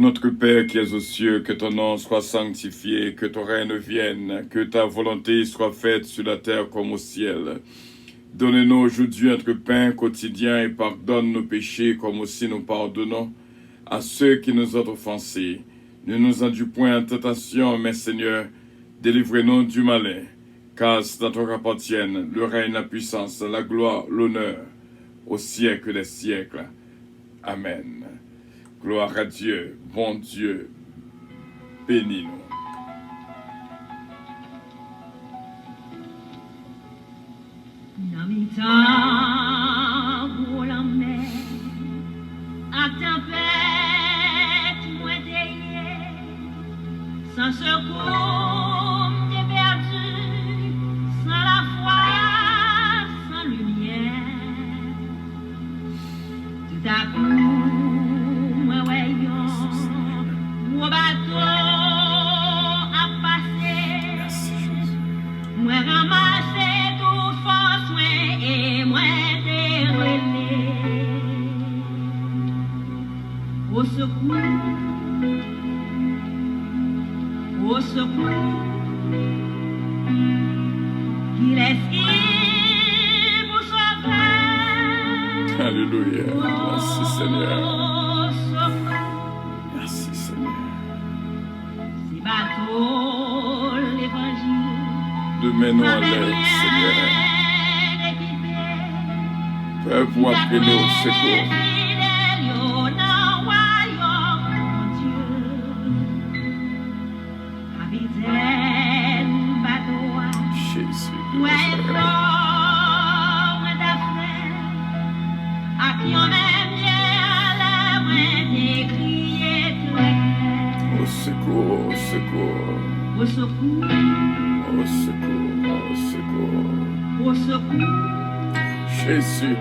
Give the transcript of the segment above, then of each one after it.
Notre Père qui es aux cieux, que ton nom soit sanctifié, que ton règne vienne, que ta volonté soit faite sur la terre comme au ciel. Donne-nous aujourd'hui notre pain quotidien et pardonne nos péchés comme aussi nous pardonnons à ceux qui nous ont offensés. Ne nous induis point en tentation, mais Seigneur, délivrez-nous du malin, car c'est à toi qu'appartiennent le règne, la puissance, la gloire, l'honneur, au siècle des siècles. Amen. Gloire à Dieu, bon Dieu, bénis-nous. Pour la mer, à tempête, moi délié, sans secours, t'es perdu, sans la foi, sans lumière. Tout à coup, moi voyons, mon bateau a passé, moi ramassé toute force, et moi déroulé. Au secours, qu'il esquive pour sauver. Alléluia. Merci Seigneur. Au secours, Merci Seigneur. ces bateaux, l'évangile, Mets-nous à l'aide, Seigneur. Père, pour appeler au secours. Jésus de Nazareth. Au secours, au secours. Au secours, Au secours, au secours. au secours, Jésus,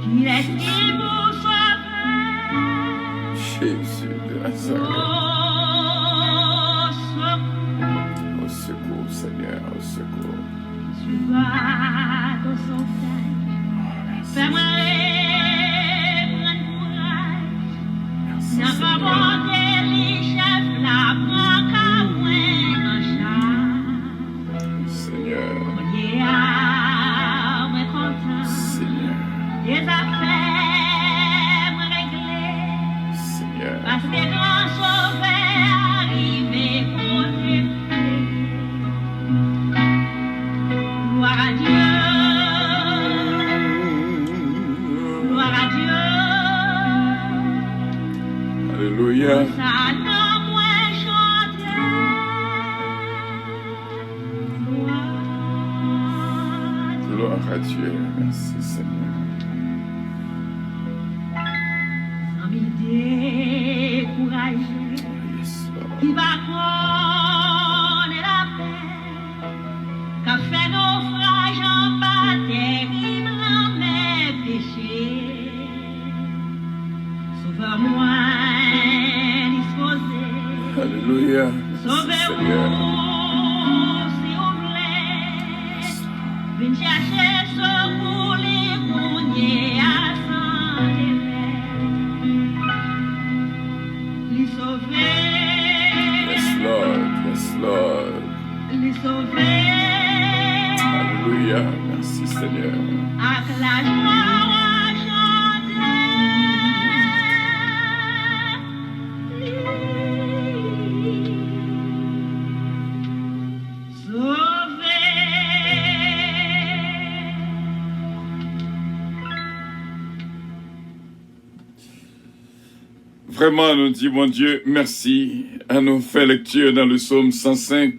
qu'il esquive pour sauver. Jésus de Nazareth. Au secours, Seigneur, au secours. Tu vas dans son taille, fais-moi prendre courage. Merci N'a pas Seigneur. monté les chefs, la prend qu'à moins en charge. Seigneur, Premier à moins content, Seigneur, les affaires moins réglées. Seigneur. Parce que grand sauveur arrivé pour te payer. Gloire à Dieu, gloire à Dieu. Alléluia. Ça n'a moins chanté. Gloire à Dieu. Merci Seigneur. Sans m'y décourager, Yes, Lord. qui va connaître la paix, qu'a fait naufrage en bas terrible en mes péchés. Sauve-moi disposé, Alléluia. Merci sauvez-vous Seigneur. si vous voulez. Venez chercher secours les courniers à s'en les sauver, Yes, Lord. Yes, Lord. les sauver. Alléluia. Merci Seigneur. Avec la joie à Vraiment, nous dit, mon Dieu, merci à nous faire lecture dans le psaume 105,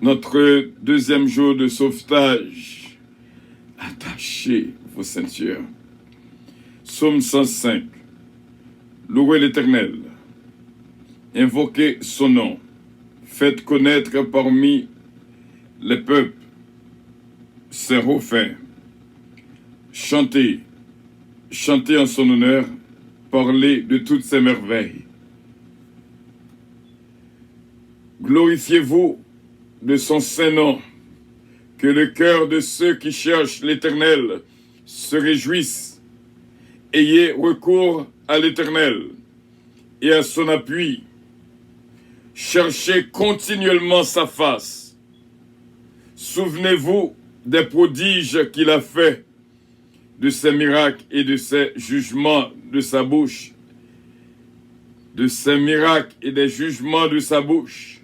notre deuxième jour de sauvetage. Attachez vos ceintures. Psaume 105. Louez l'Éternel. Invoquez son nom. Faites connaître parmi les peuples ses refaits. Chantez. Chantez en son honneur. Parlez de toutes ses merveilles. Glorifiez-vous de son saint nom, que le cœur de ceux qui cherchent l'Éternel se réjouisse. Ayez recours à l'Éternel, et à son appui. Cherchez continuellement sa face. Souvenez-vous des prodiges qu'il a faits, de ses miracles et de ses jugements de sa bouche. De ses miracles et des jugements de sa bouche.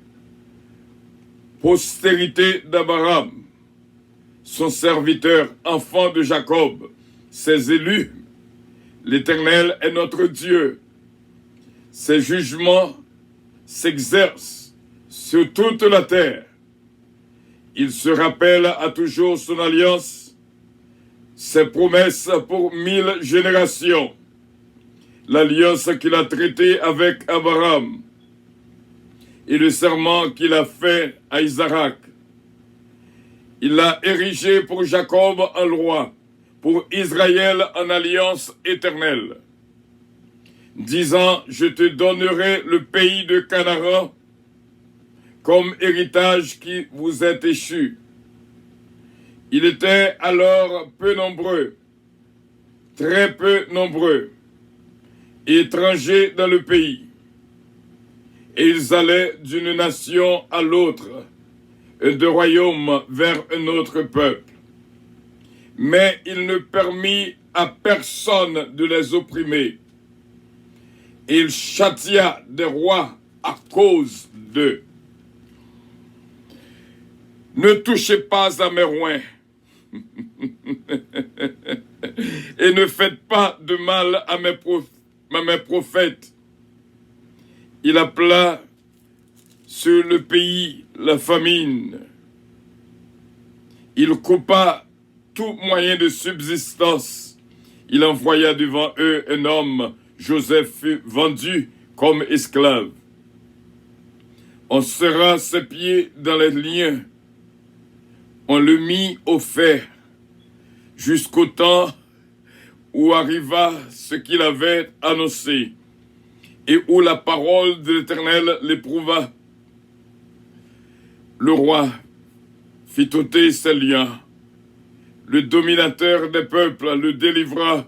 Postérité d'Abraham, son serviteur, enfant de Jacob, ses élus. L'Éternel est notre Dieu. Ses jugements s'exercent sur toute la terre. Il se rappelle à toujours son alliance, ses promesses pour 1000 générations, l'alliance qu'il a traitée avec Abraham et le serment qu'il a fait à Isaac. Il l'a érigé pour Jacob en roi, pour Israël en alliance éternelle, disant, je te donnerai le pays de Canaan comme héritage qui vous est échu. Il était alors peu nombreux, très peu nombreux, étrangers dans le pays. Et ils allaient d'une nation à l'autre, de royaume vers un autre peuple. Mais il ne permit à personne de les opprimer. Et il châtia des rois à cause d'eux. Ne touchez pas à mes roins, et ne faites pas de mal à mes prophètes. Il appela sur le pays la famine. Il coupa tout moyen de subsistance. Il envoya devant eux un homme. Joseph fut vendu comme esclave. On serra ses pieds dans les liens. On le mit au fer jusqu'au temps où arriva ce qu'il avait annoncé et où la parole de l'Éternel l'éprouva. Le roi fit ôter ses liens. Le dominateur des peuples le délivra.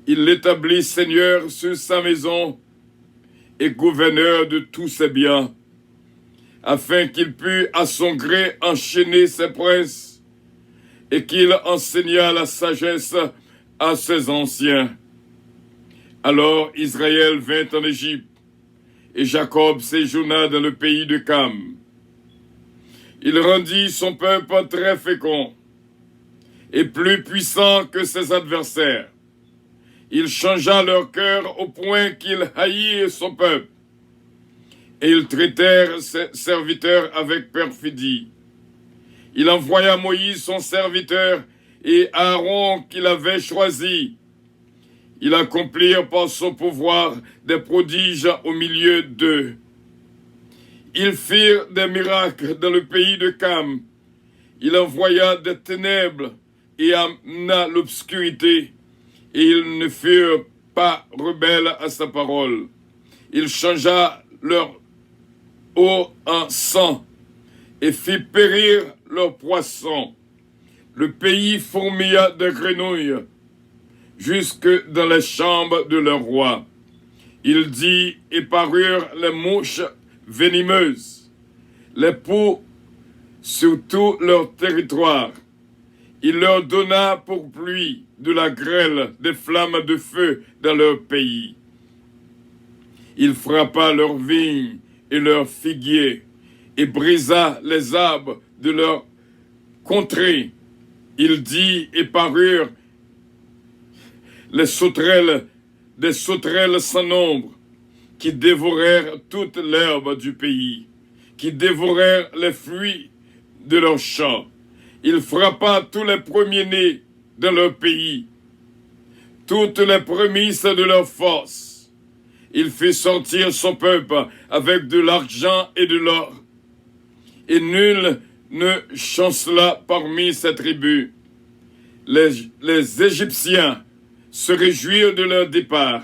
Il l'établit seigneur sur sa maison et gouverneur de tous ses biens, afin qu'il pût à son gré enchaîner ses princes et qu'il enseigna la sagesse à ses anciens. Alors Israël vint en Égypte et Jacob séjourna dans le pays de Cam. Il rendit son peuple très fécond et plus puissant que ses adversaires. Il changea leur cœur au point qu'ils haïrent son peuple. Et ils traitèrent ses serviteurs avec perfidie. Il envoya Moïse son serviteur et Aaron qu'il avait choisi. Ils accomplirent par son pouvoir des prodiges au milieu d'eux. Ils firent des miracles dans le pays de Cam. Il envoya des ténèbres et amena l'obscurité. Et ils ne furent pas rebelles à sa parole. Il changea leur eau en sang et fit périr leurs poissons. Le pays fourmilla de grenouilles jusque dans les chambres de leur roi. Il dit et parurent les mouches venimeuses, les poux sur tout leur territoire. Il leur donna pour pluie de la grêle, des flammes de feu dans leur pays. Il frappa leurs vignes et leurs figuiers, et brisa les arbres de leur contrée. Il dit et parurent les sauterelles, des sauterelles sans nombre, qui dévorèrent toute l'herbe du pays, qui dévorèrent les fruits de leurs champs. Il frappa tous les premiers-nés dans leur pays, toutes les prémices de leur force. Il fit sortir son peuple avec de l'argent et de l'or, et nul ne chancela parmi ses tribus. Les Égyptiens se réjouirent de leur départ,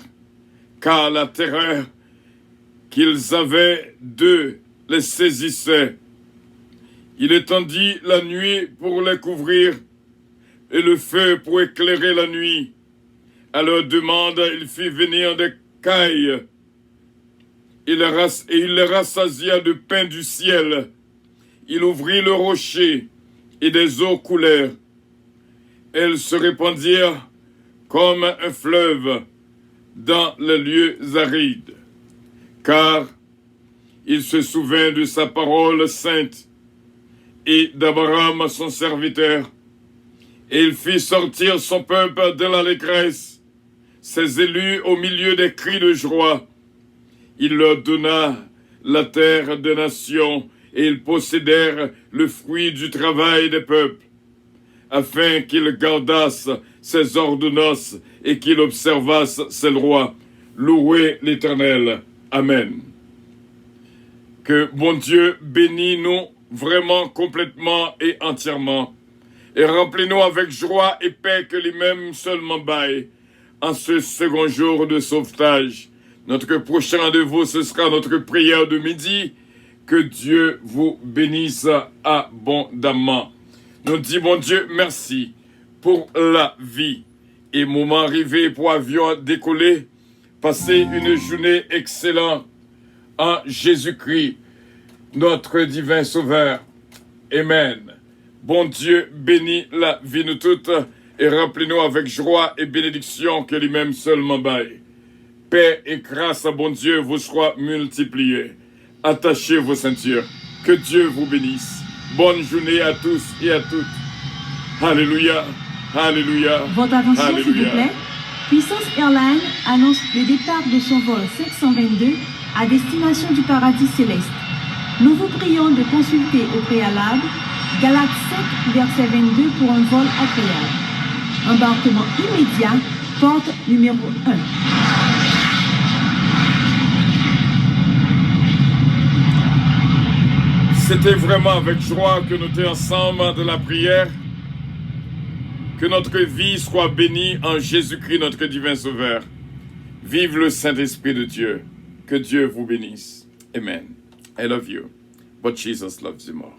car la terreur qu'ils avaient d'eux les saisissait. Il étendit la nuit pour les couvrir et le feu pour éclairer la nuit. À leur demande, il fit venir des cailles il les rassasia de pain du ciel. Il ouvrit le rocher, et des eaux coulèrent. Elles se répandirent comme un fleuve dans les lieux arides. Car il se souvint de sa parole sainte et d'Abraham son serviteur. Et il fit sortir son peuple de l'allégresse, ses élus au milieu des cris de joie. Il leur donna la terre des nations, et ils possédèrent le fruit du travail des peuples, afin qu'ils gardassent ses ordonnances et qu'ils observassent ses lois. Louez l'Éternel. Amen. Que bon Dieu bénisse nous vraiment complètement et entièrement, et remplis-nous avec joie et paix que lui-même seulement baille en ce second jour de sauvetage. Notre prochain rendez-vous, ce sera notre prière de midi. Que Dieu vous bénisse abondamment. Nous disons, bon Dieu, merci pour la vie. Et moment arrivé pour avion décoller, passer une journée excellente en Jésus-Christ, notre divin Sauveur. Amen. Bon Dieu, bénis la vie nous toutes et remplis-nous avec joie et bénédiction que lui-même seulement baille. Paix et grâce à bon Dieu vous soient multipliées. Attachez vos ceintures. Que Dieu vous bénisse. Bonne journée à tous et à toutes. Alléluia. Alléluia. Votre attention, s'il vous plaît. Puissance Airlines annonce le départ de son vol 522 à destination du paradis céleste. Nous vous prions de consulter au préalable Galates 7, verset 22 pour un vol agréable. Embarquement immédiat, porte numéro 1. C'était vraiment avec joie que nous étions ensemble de la prière. Que notre vie soit bénie en Jésus-Christ, notre divin Sauveur. Vive le Saint-Esprit de Dieu. Que Dieu vous bénisse. Amen. I love you, but Jesus loves you more.